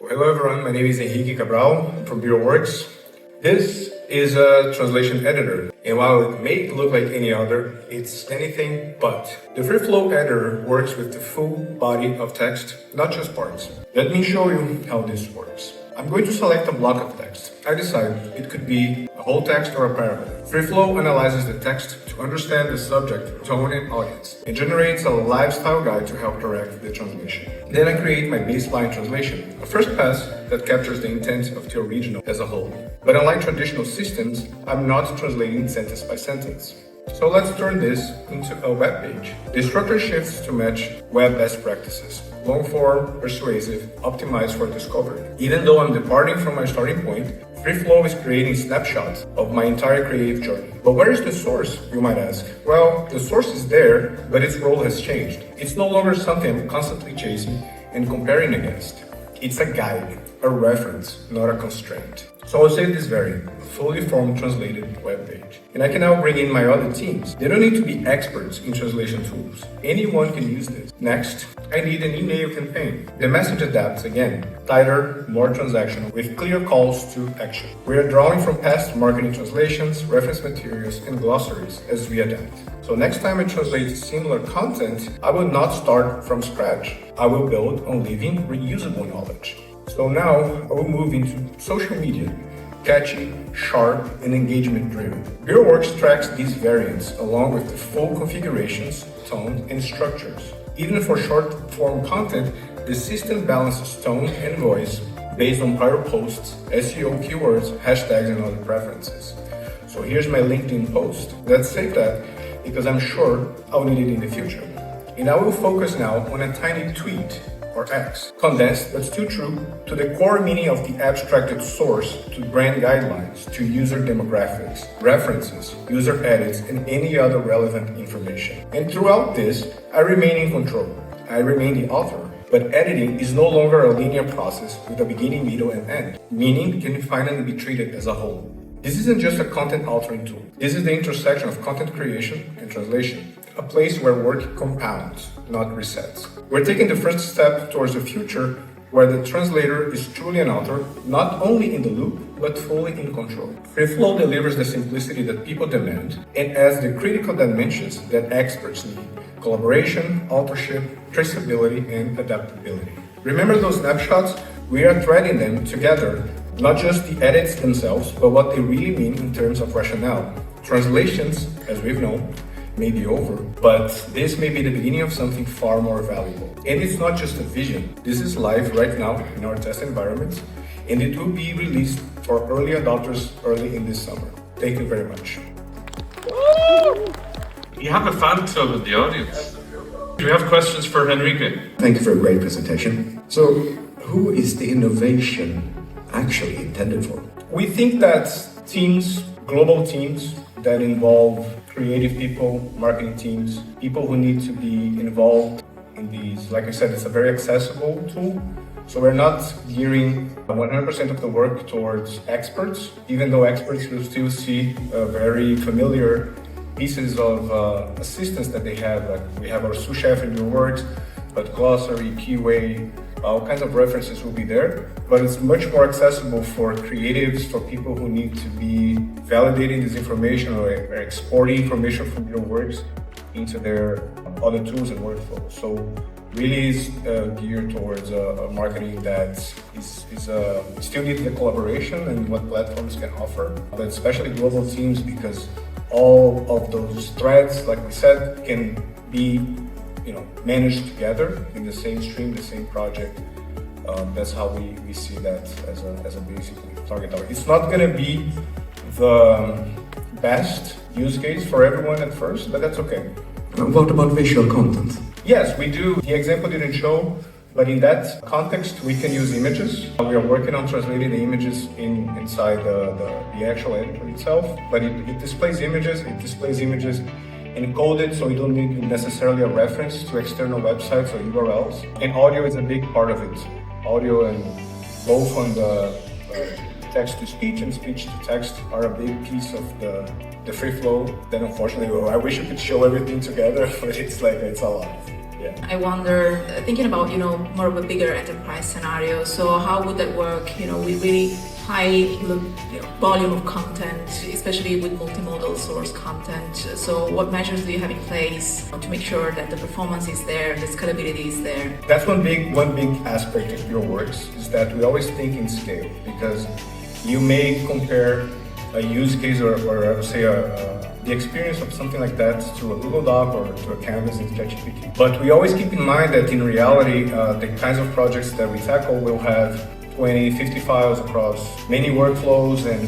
Well, hello everyone, my name is Henrique Cabral from BureauWorks. This is a translation editor, and while it may look like any other, it's anything but. The free flow editor works with the full body of text, not just parts. Let me show you how this works. I'm going to select a block of text. I decide it could be a whole text or a paragraph. FreeFlow analyzes the text to understand the subject, tone, and audience. It generates a lifestyle guide to help direct the translation. Then I create my baseline translation, a first pass that captures the intent of the original as a whole. But unlike traditional systems, I'm not translating sentence by sentence. So let's turn this into a web page. The structure shifts to match web best practices. Long form, persuasive, optimized for discovery. Even though I'm departing from my starting point, FreeFlow is creating snapshots of my entire creative journey. But where is the source, you might ask? Well, the source is there, but its role has changed. It's no longer something I'm constantly chasing and comparing against. It's a guide, a reference, not a constraint. So I'll save this variant, fully formed translated web page. And I can now bring in my other teams. They don't need to be experts in translation tools. Anyone can use this. Next, I need an email campaign. The message adapts again, tighter, more transactional, with clear calls to action. We are drawing from past marketing translations, reference materials, and glossaries as we adapt. So next time I translate similar content, I will not start from scratch. I will build on living, reusable knowledge. So now I will move into social media, catchy, sharp, and engagement-driven. BureauWorks tracks these variants along with the full configurations, tone, and structures. Even for short-form content, the system balances tone and voice based on prior posts, SEO keywords, hashtags, and other preferences. So here's my LinkedIn post. Let's save that because I'm sure I'll need it in the future. And I will focus now on a tiny tweet or X, condensed but still true to the core meaning of the abstracted source, to brand guidelines, to user demographics, references, user edits, and any other relevant information. And throughout this, I remain in control. I remain the author. But editing is no longer a linear process with a beginning, middle, and end, meaning can finally be treated as a whole. This isn't just a content altering tool. This is the intersection of content creation and translation, a place where work compounds, not resets. We're taking the first step towards a future where the translator is truly an author, not only in the loop, but fully in control. FreeFlow delivers the simplicity that people demand and adds the critical dimensions that experts need: collaboration, authorship, traceability, and adaptability. Remember those snapshots? We are threading them together, not just the edits themselves, but what they really mean in terms of rationale. Translations, as we've known, may be over, but this may be the beginning of something far more valuable. And it's not just a vision. This is live right now in our test environments, and it will be released for early adopters early in this summer. Thank you very much. You have a fan club in the audience. Do you have questions for Henrique? Thank you for a great presentation. So, who is the innovation actually intended for? We think that teams, global teams that involve creative people, marketing teams, people who need to be involved in these, like I said, it's a very accessible tool. So we're not gearing 100% of the work towards experts, even though experts will still see very familiar pieces of assistance that they have. Like we have our sous chef in BureauWorks, but glossary, keyway, all kinds of references will be there, but it's much more accessible for creatives, for people who need to be validating this information or exporting information from BureauWorks into their other tools and workflows. So really is geared towards a marketing that still needs the collaboration and what platforms can offer, but especially global teams, because all of those threads, like we said, can be managed together in the same stream, the same project. That's how we see that as a basic target audience. It's not going to be the best use case for everyone at first, but that's okay. What about visual content? Yes, we do. The example didn't show, but in that context, we can use images. We are working on translating the images inside the actual editor itself, but it displays images encoded, so you don't need necessarily a reference to external websites or URLs. And audio is a big part of it. Audio, and both on the text-to-speech and speech-to-text are a big piece of the free flow. Then unfortunately, I wish you could show everything together, but it's a lot. Yeah. I wonder, thinking about, more of a bigger enterprise scenario, so how would that work, with really high volume of content, especially with multimodal source content? So what measures do you have in place to make sure that the performance is there, the scalability is there? That's one big aspect of your works, is that we always think in scale, because you may compare a use case or I would say the experience of something like that to a Google Doc or to a Canvas in ChatGPT. But we always keep in mind that in reality, the kinds of projects that we tackle will have 20, 50 files across many workflows and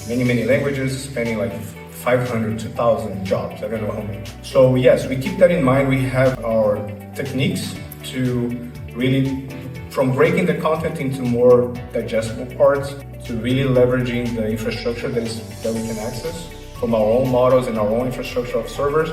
many languages, spanning like 500 to 1,000 jobs. I don't know how many. So yes, we keep that in mind. We have our techniques to really, from breaking the content into more digestible parts, to really leveraging the infrastructure that we can access from our own models and our own infrastructure of servers,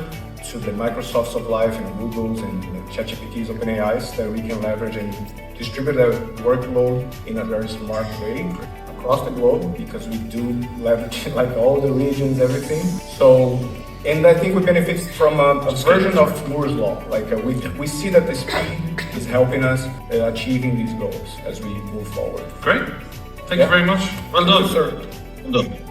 to the Microsofts of life and Googles and ChatGPTs, OpenAIs that we can leverage and distribute the workload in a very smart way across the globe, because we do leverage like all the regions, everything. So, and I think we benefit from a version of Moore's Law. Like we see that the speed is helping us achieving these goals as we move forward. Great. Thank you very much. Well done. Thank you, sir. Well done.